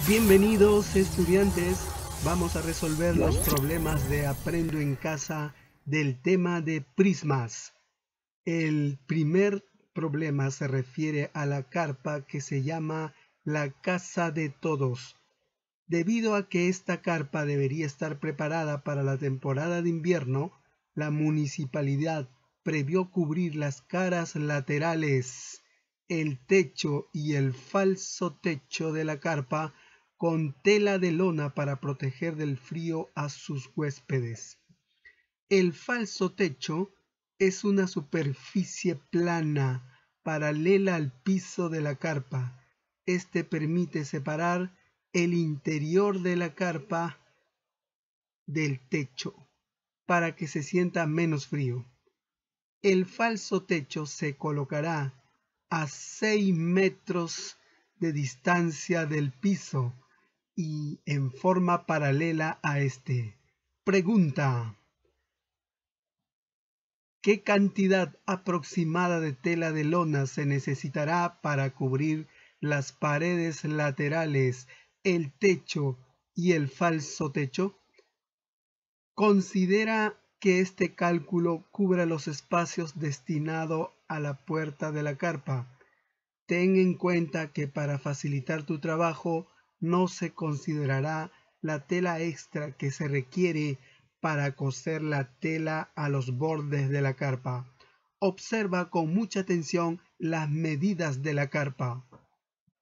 Bienvenidos estudiantes, vamos a resolver los problemas de Aprendo en Casa del tema de prismas. El primer problema se refiere a la carpa que se llama la casa de todos. Debido a que esta carpa debería estar preparada para la temporada de invierno, la municipalidad previó cubrir las caras laterales, el techo y el falso techo de la carpa con tela de lona para proteger del frío a sus huéspedes. El falso techo es una superficie plana paralela al piso de la carpa. Este permite separar el interior de la carpa del techo para que se sienta menos frío. El falso techo se colocará a 6 metros de distancia del piso y en forma paralela a este. Pregunta: ¿qué cantidad aproximada de tela de lona se necesitará para cubrir las paredes laterales, el techo y el falso techo? Considera que este cálculo cubra los espacios destinados a la puerta de la carpa. Ten en cuenta que para facilitar tu trabajo no se considerará la tela extra que se requiere para coser la tela a los bordes de la carpa. Observa con mucha atención las medidas de la carpa.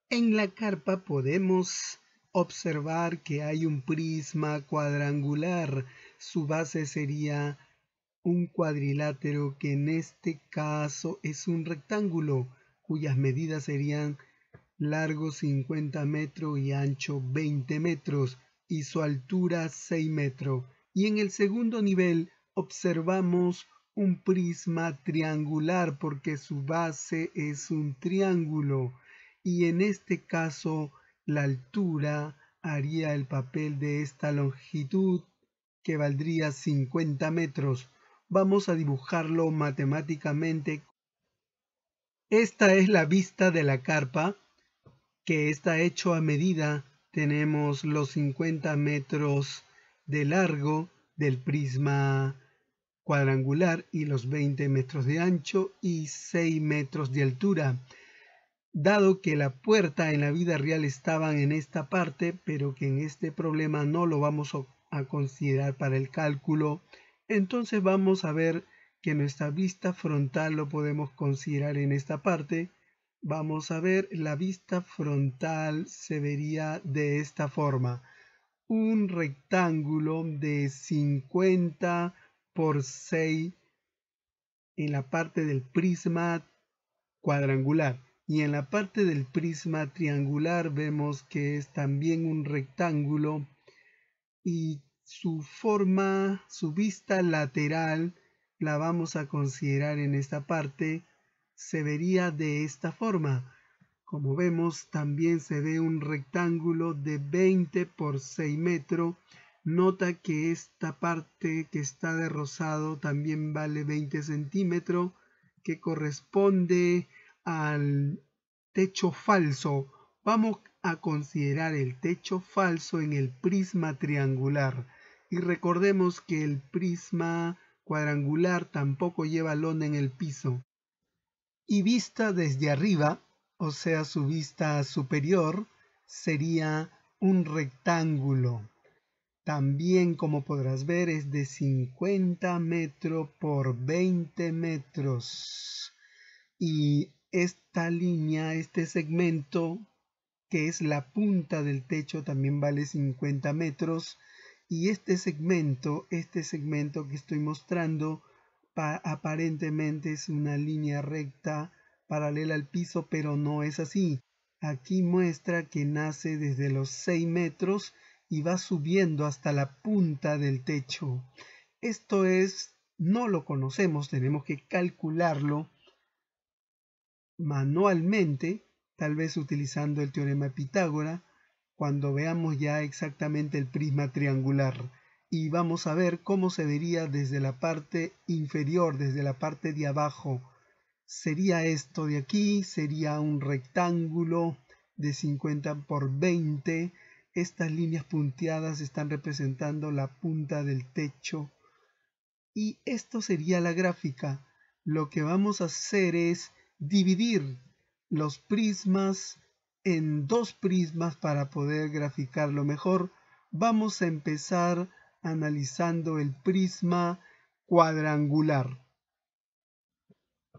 En la carpa podemos observar que hay un prisma cuadrangular. Su base sería un cuadrilátero que en este caso es un rectángulo, cuyas medidas serían largo 50 metros y ancho 20 metros y su altura 6 metros. Y en el segundo nivel observamos un prisma triangular porque su base es un triángulo y en este caso la altura haría el papel de esta longitud que valdría 50 metros. Vamos a dibujarlo matemáticamente. Esta es la vista de la carpa, que está hecho a medida. Tenemos los 50 metros de largo del prisma cuadrangular y los 20 metros de ancho y 6 metros de altura. Dado que la puerta en la vida real estaban en esta parte, pero que en este problema no lo vamos a considerar para el cálculo, entonces vamos a ver que nuestra vista frontal lo podemos considerar en esta parte. Vamos a ver, la vista frontal se vería de esta forma. Un rectángulo de 50 por 6 en la parte del prisma cuadrangular. Y en la parte del prisma triangular vemos que es también un rectángulo y su forma, su vista lateral, la vamos a considerar en esta parte, se vería de esta forma. Como vemos, también se ve un rectángulo de 20 por 6 metros. Nota que esta parte que está de rosado también vale 20 centímetros, que corresponde al techo falso. Vamos a considerar el techo falso en el prisma triangular. Y recordemos que el prisma cuadrangular tampoco lleva lona en el piso. Y vista desde arriba, o sea, su vista superior, sería un rectángulo. También, como podrás ver, es de 50 metros por 20 metros. Y esta línea, este segmento, que es la punta del techo, también vale 50 metros. Y este segmento que estoy mostrando, aparentemente es una línea recta paralela al piso, pero no es así. Aquí muestra que nace desde los 6 metros y va subiendo hasta la punta del techo. Esto no lo conocemos, tenemos que calcularlo manualmente, tal vez utilizando el teorema de Pitágoras, cuando veamos ya exactamente el prisma triangular. Y vamos a ver cómo se vería desde la parte inferior, desde la parte de abajo. Sería esto de aquí, sería un rectángulo de 50 por 20 Estas líneas punteadas están representando la punta del techo. Y esto sería la gráfica. Lo que vamos a hacer es dividir los prismas en dos prismas para poder graficarlo mejor. Vamos a empezar analizando el prisma cuadrangular.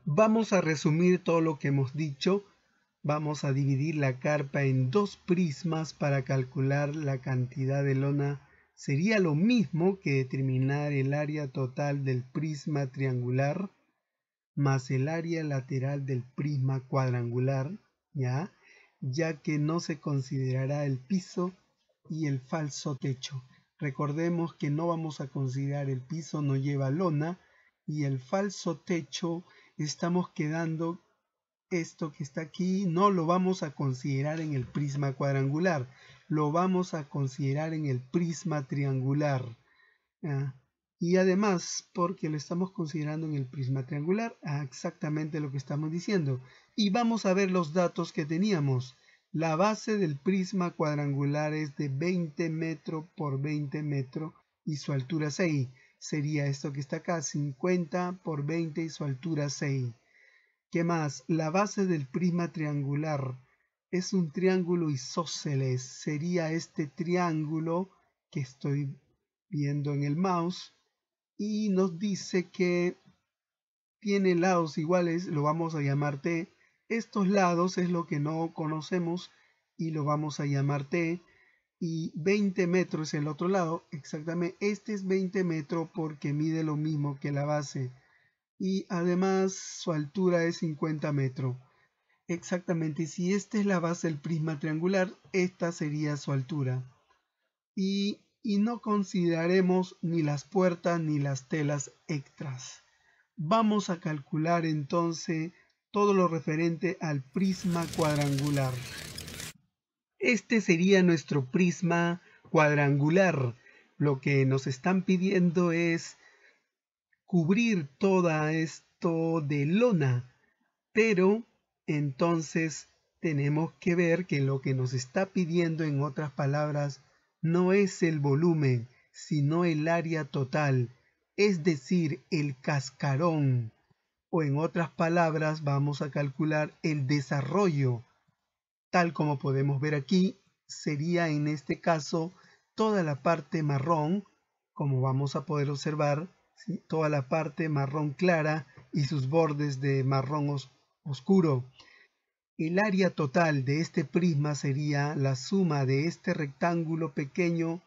Vamos a resumir todo lo que hemos dicho. Vamos a dividir la carpa en dos prismas para calcular la cantidad de lona. Sería lo mismo que determinar el área total del prisma triangular más el área lateral del prisma cuadrangular, ya que no se considerará el piso y el falso techo. Recordemos que no vamos a considerar el piso, no lleva lona, y el falso techo estamos quedando. Esto que está aquí no lo vamos a considerar en el prisma cuadrangular, lo vamos a considerar en el prisma triangular. Y además, porque lo estamos considerando en el prisma triangular, exactamente lo que estamos diciendo. Y vamos a ver los datos que teníamos. La base del prisma cuadrangular es de 20 metros por 20 metros y su altura 6. Sería esto que está acá, 50 por 20 y su altura 6. ¿Qué más? La base del prisma triangular es un triángulo isósceles. Sería este triángulo que estoy viendo en el mouse y nos dice que tiene lados iguales, lo vamos a llamar T. Estos lados es lo que no conocemos y lo vamos a llamar T. Y 20 metros es el otro lado. Exactamente, este es 20 metros porque mide lo mismo que la base. Y además su altura es 50 metros. Exactamente, si esta es la base del prisma triangular, esta sería su altura. Y no consideraremos ni las puertas ni las telas extras. Vamos a calcular entonces todo lo referente al prisma cuadrangular. Este sería nuestro prisma cuadrangular. Lo que nos están pidiendo es cubrir todo esto de lona, pero entonces tenemos que ver que lo que nos está pidiendo, en otras palabras, no es el volumen, sino el área total, es decir, el cascarón, o en otras palabras vamos a calcular el desarrollo. Tal como podemos ver aquí, sería en este caso toda la parte marrón, como vamos a poder observar, ¿sí? Toda la parte marrón clara y sus bordes de marrón oscuro. El área total de este prisma sería la suma de este rectángulo pequeño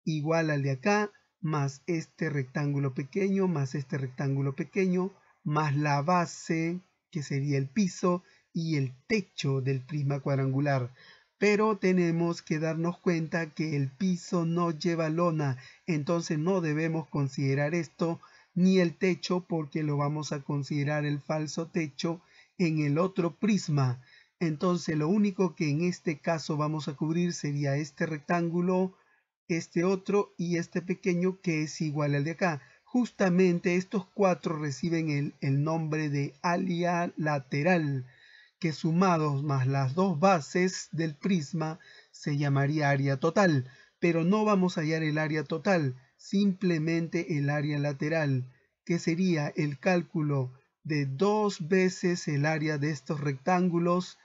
igual al de acá, más este rectángulo pequeño, más este rectángulo pequeño, más la base, que sería el piso, y el techo del prisma cuadrangular. Pero tenemos que darnos cuenta que el piso no lleva lona, entonces no debemos considerar esto ni el techo porque lo vamos a considerar el falso techo en el otro prisma. Entonces lo único que en este caso vamos a cubrir sería este rectángulo, este otro y este pequeño que es igual al de acá. Justamente estos cuatro reciben el nombre de área lateral, que sumados más las dos bases del prisma se llamaría área total, pero no vamos a hallar el área total, simplemente el área lateral, que sería el cálculo de 2 veces el área de estos rectángulos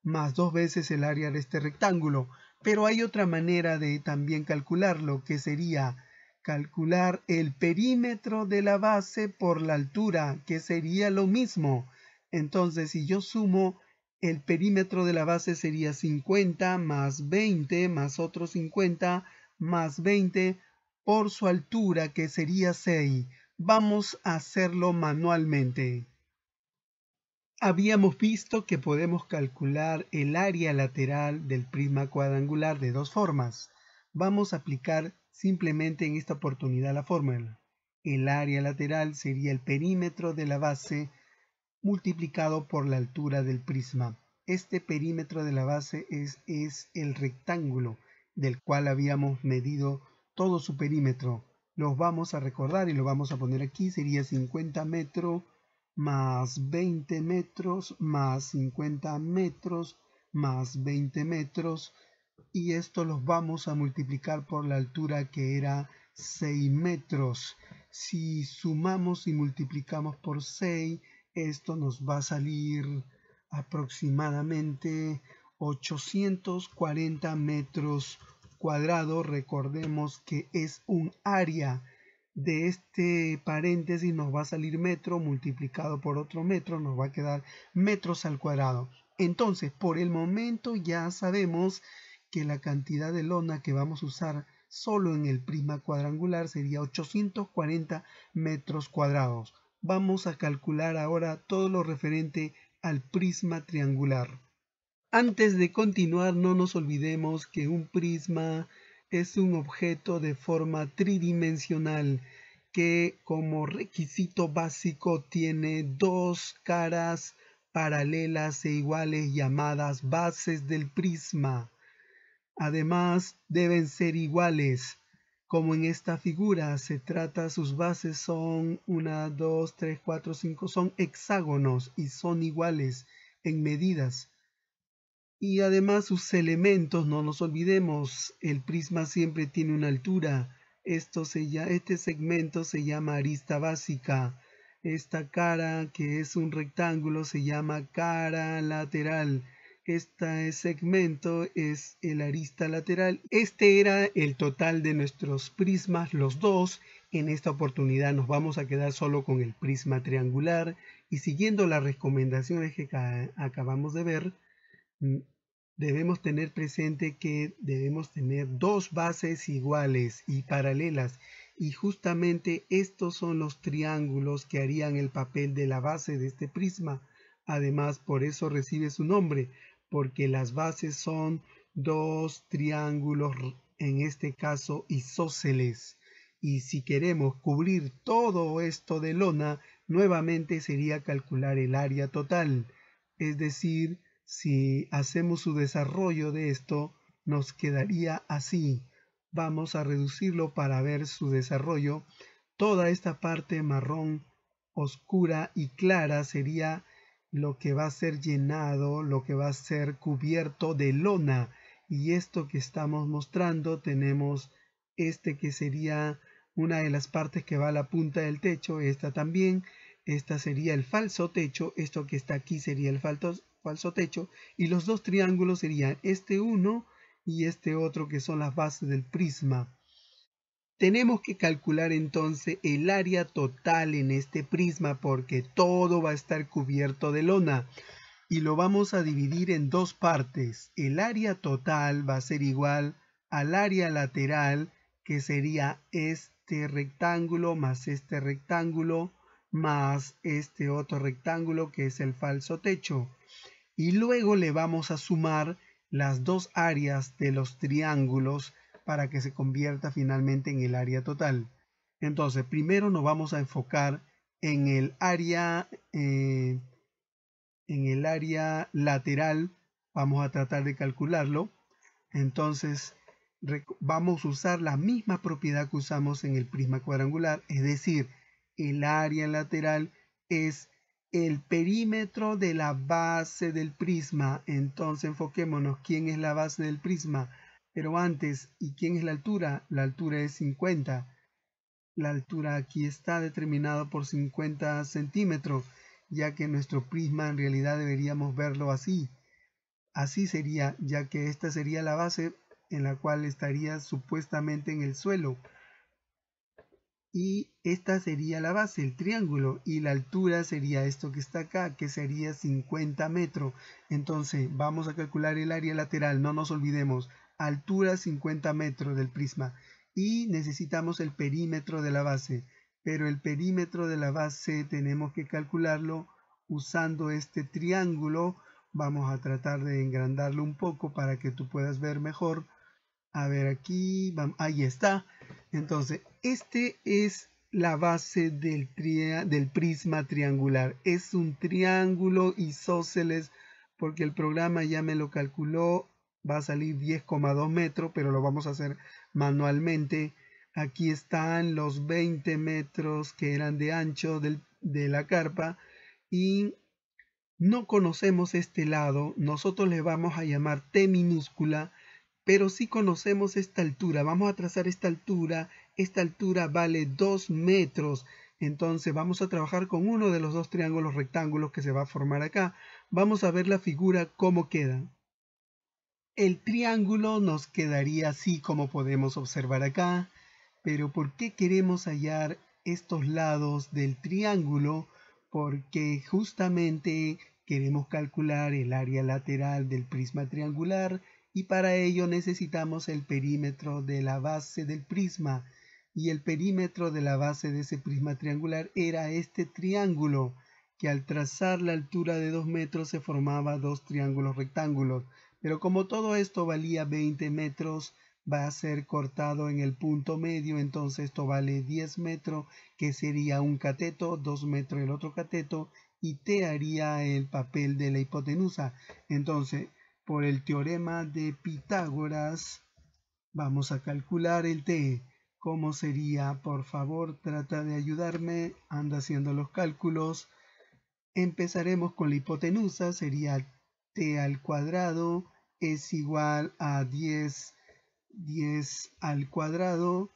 más 2 veces el área de este rectángulo. Pero hay otra manera de también calcularlo, que sería calcular el perímetro de la base por la altura, que sería lo mismo. Entonces, si yo sumo, el perímetro de la base sería 50 más 20 más otros 50 más 20 por su altura, que sería 6. Vamos a hacerlo manualmente. Habíamos visto que podemos calcular el área lateral del prisma cuadrangular de dos formas. Vamos a aplicar simplemente en esta oportunidad la fórmula. El área lateral sería el perímetro de la base multiplicado por la altura del prisma. Este perímetro de la base es el rectángulo del cual habíamos medido todo su perímetro. Los vamos a recordar y lo vamos a poner aquí. Sería 50 metros más 20 metros más 50 metros más 20 metros y esto los vamos a multiplicar por la altura que era 6 metros. Si sumamos y multiplicamos por 6, esto nos va a salir aproximadamente 840 metros cuadrados. Recordemos que es un área. De este paréntesis nos va a salir metro multiplicado por otro metro, nos va a quedar metros al cuadrado. Entonces, por el momento ya sabemos que la cantidad de lona que vamos a usar solo en el prisma cuadrangular sería 840 metros cuadrados. Vamos a calcular ahora todo lo referente al prisma triangular. Antes de continuar, no nos olvidemos que un prisma es un objeto de forma tridimensional que como requisito básico tiene dos caras paralelas e iguales llamadas bases del prisma. Además, deben ser iguales. Como en esta figura se trata, sus bases son 1, 2, 3, 4, 5, son hexágonos y son iguales en medidas. Y además sus elementos, no nos olvidemos, el prisma siempre tiene una altura. Este segmento se llama arista básica. Esta cara, que es un rectángulo, se llama cara lateral. Este segmento es el arista lateral. Este era el total de nuestros prismas, los dos. En esta oportunidad nos vamos a quedar solo con el prisma triangular y siguiendo las recomendaciones que acabamos de ver, debemos tener presente que debemos tener dos bases iguales y paralelas, y justamente estos son los triángulos que harían el papel de la base de este prisma. Además, por eso recibe su nombre, porque las bases son dos triángulos, en este caso isósceles. Y si queremos cubrir todo esto de lona, nuevamente sería calcular el área total, es decir, si hacemos su desarrollo de esto, nos quedaría así. Vamos a reducirlo para ver su desarrollo. Toda esta parte marrón oscura y clara sería lo que va a ser llenado, lo que va a ser cubierto de lona. Y esto que estamos mostrando, tenemos este que sería una de las partes que va a la punta del techo, esta también. Esta sería el falso techo, esto que está aquí sería el falso techo, y los dos triángulos serían este uno y este otro, que son las bases del prisma. Tenemos que calcular entonces el área total en este prisma, porque todo va a estar cubierto de lona, y lo vamos a dividir en dos partes. El área total va a ser igual al área lateral, que sería este rectángulo más este rectángulo más este otro rectángulo, que es el falso techo. Y luego le vamos a sumar las dos áreas de los triángulos para que se convierta finalmente en el área total. Entonces, primero nos vamos a enfocar en el área lateral. Vamos a tratar de calcularlo. Entonces, vamos a usar la misma propiedad que usamos en el prisma cuadrangular, es decir, el área lateral es el perímetro de la base del prisma. Entonces enfoquémonos, ¿quién es la base del prisma? Pero antes, ¿y quién es la altura? La altura es 50. La altura aquí está determinada por 50 centímetros, ya que nuestro prisma en realidad deberíamos verlo así. Así sería, ya que esta sería la base en la cual estaría supuestamente en el suelo. Y esta sería la base, el triángulo, y la altura sería esto que está acá, que sería 50 metros. Entonces vamos a calcular el área lateral, no nos olvidemos, altura 50 metros del prisma, y necesitamos el perímetro de la base, pero el perímetro de la base tenemos que calcularlo usando este triángulo. Vamos a tratar de engrandarlo un poco para que tú puedas ver mejor. A ver, aquí, ahí está. Entonces, este es la base del prisma triangular. Es un triángulo isósceles, porque el programa ya me lo calculó. Va a salir 10,2 metros, pero lo vamos a hacer manualmente. Aquí están los 20 metros que eran de ancho de la carpa. Y no conocemos este lado. Nosotros le vamos a llamar T minúscula, pero sí conocemos esta altura. Vamos a trazar esta altura. Esta altura vale 2 metros. Entonces vamos a trabajar con uno de los dos triángulos rectángulos que se va a formar acá. Vamos a ver la figura cómo queda. El triángulo nos quedaría así como podemos observar acá. Pero ¿por qué queremos hallar estos lados del triángulo? Porque justamente queremos calcular el área lateral del prisma triangular y para ello necesitamos el perímetro de la base del prisma. Y el perímetro de la base de ese prisma triangular era este triángulo, que al trazar la altura de 2 metros se formaba dos triángulos rectángulos. Pero como todo esto valía 20 metros, va a ser cortado en el punto medio, entonces esto vale 10 metros, que sería un cateto, 2 metros el otro cateto, y T haría el papel de la hipotenusa. Entonces, por el teorema de Pitágoras, vamos a calcular el T. ¿Cómo sería? Por favor, trata de ayudarme, anda haciendo los cálculos. Empezaremos con la hipotenusa, sería T al cuadrado es igual a 10 al cuadrado.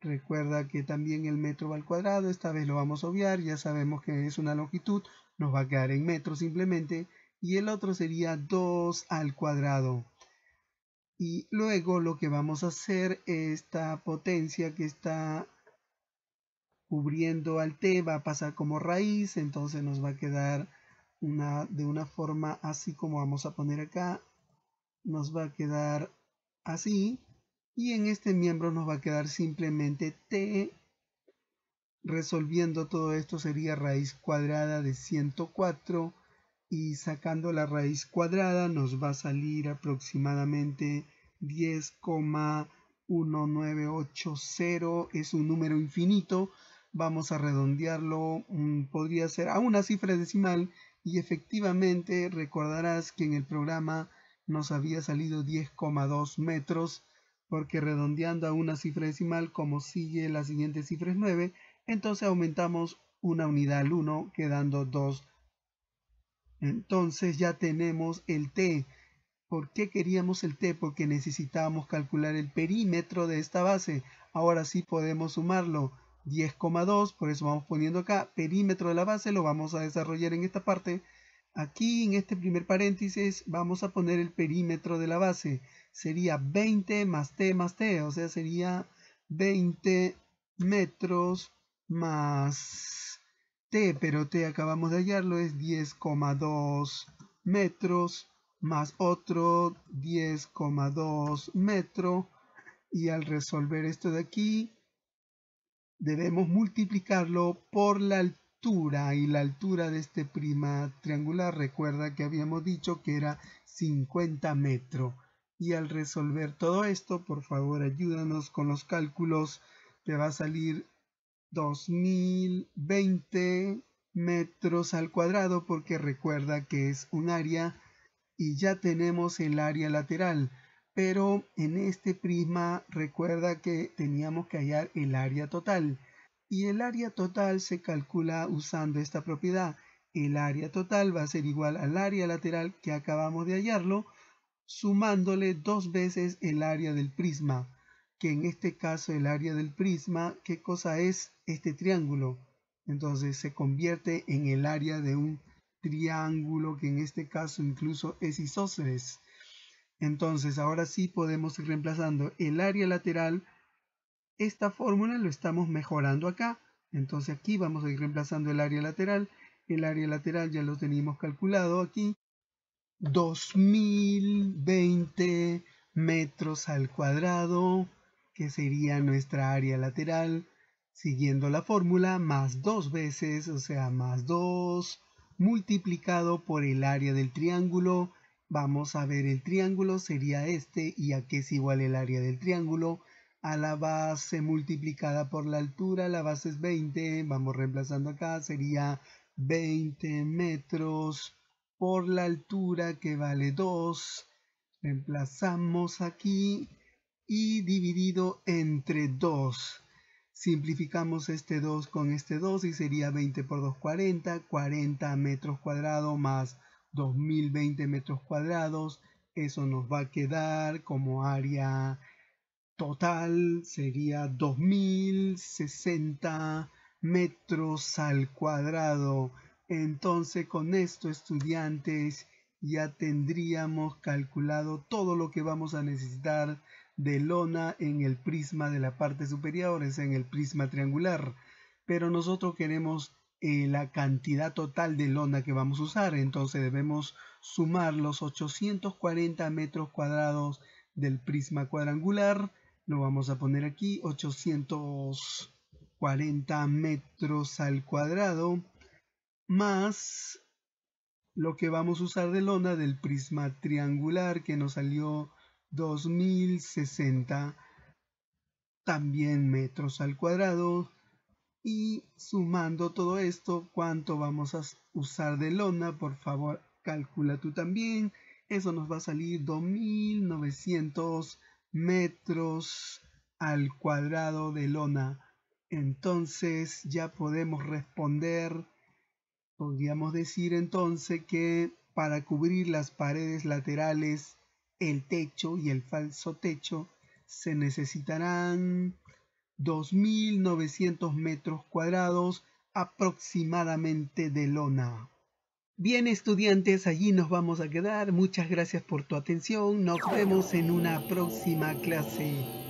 Recuerda que también el metro va al cuadrado, esta vez lo vamos a obviar, ya sabemos que es una longitud, nos va a quedar en metros simplemente, y el otro sería 2 al cuadrado. Y luego lo que vamos a hacer, esta potencia que está cubriendo al t va a pasar como raíz, entonces nos va a quedar de una forma así como vamos a poner acá, nos va a quedar así. Y en este miembro nos va a quedar simplemente t. Resolviendo todo esto sería raíz cuadrada de 104. Y sacando la raíz cuadrada nos va a salir aproximadamente 10,1980. Es un número infinito. Vamos a redondearlo. Podría ser a una cifra decimal. Y efectivamente recordarás que en el programa nos había salido 10,2 metros. Porque redondeando a una cifra decimal, como sigue la siguiente cifra es 9, entonces aumentamos una unidad al 1, quedando 2. Entonces ya tenemos el t. ¿Por qué queríamos el t? Porque necesitábamos calcular el perímetro de esta base. Ahora sí podemos sumarlo. 10,2, por eso vamos poniendo acá. Perímetro de la base lo vamos a desarrollar en esta parte. Aquí en este primer paréntesis vamos a poner el perímetro de la base. Sería 20 más t, o sea, sería 20 metros más t, pero t acabamos de hallarlo, es 10,2 metros más otro 10,2 metros. Y al resolver esto de aquí, debemos multiplicarlo por la altura, y la altura de este prisma triangular, recuerda que habíamos dicho que era 50 metros. Y al resolver todo esto, por favor ayúdanos con los cálculos, te va a salir 2020 metros al cuadrado, porque recuerda que es un área y ya tenemos el área lateral. Pero en este prisma recuerda que teníamos que hallar el área total. Y el área total se calcula usando esta propiedad. El área total va a ser igual al área lateral que acabamos de hallarlo, sumándole 2 veces el área del prisma. Que en este caso el área del prisma, ¿qué cosa es? Este triángulo. Entonces se convierte en el área de un triángulo, que en este caso incluso es isósceles. Entonces ahora sí podemos ir reemplazando el área lateral. Esta fórmula lo estamos mejorando acá. Entonces aquí vamos a ir reemplazando el área lateral. El área lateral ya lo teníamos calculado aquí. 2020 metros al cuadrado, que sería nuestra área lateral. Siguiendo la fórmula, más 2 veces, o sea, más 2 multiplicado por el área del triángulo. Vamos a ver, el triángulo sería este, y a qué es igual el área del triángulo, a la base multiplicada por la altura. La base es 20, vamos reemplazando acá, sería 20 metros por la altura, que vale 2. Reemplazamos aquí y dividido entre 2. Simplificamos este 2 con este 2 y sería 20 por 2, 40. 40 metros cuadrados más 2020 metros cuadrados Eso nos va a quedar como área total, sería 2060 metros al cuadrado. Entonces con esto, estudiantes, ya tendríamos calculado todo lo que vamos a necesitar de lona en el prisma de la parte superior, es en el prisma triangular. Pero nosotros queremos la cantidad total de lona que vamos a usar, entonces debemos sumar los 840 metros cuadrados del prisma cuadrangular. Lo vamos a poner aquí, 840 metros al cuadrado, más lo que vamos a usar de lona del prisma triangular, que nos salió 2060 también metros al cuadrado. Y sumando todo esto, ¿cuánto vamos a usar de lona? Por favor, calcula tú también. Eso nos va a salir 2900 metros al cuadrado de lona. Entonces ya podemos responder. Podríamos decir entonces que para cubrir las paredes laterales, el techo y el falso techo, se necesitarán 2900 metros cuadrados aproximadamente de lona. Bien, estudiantes, allí nos vamos a quedar. Muchas gracias por tu atención. Nos vemos en una próxima clase.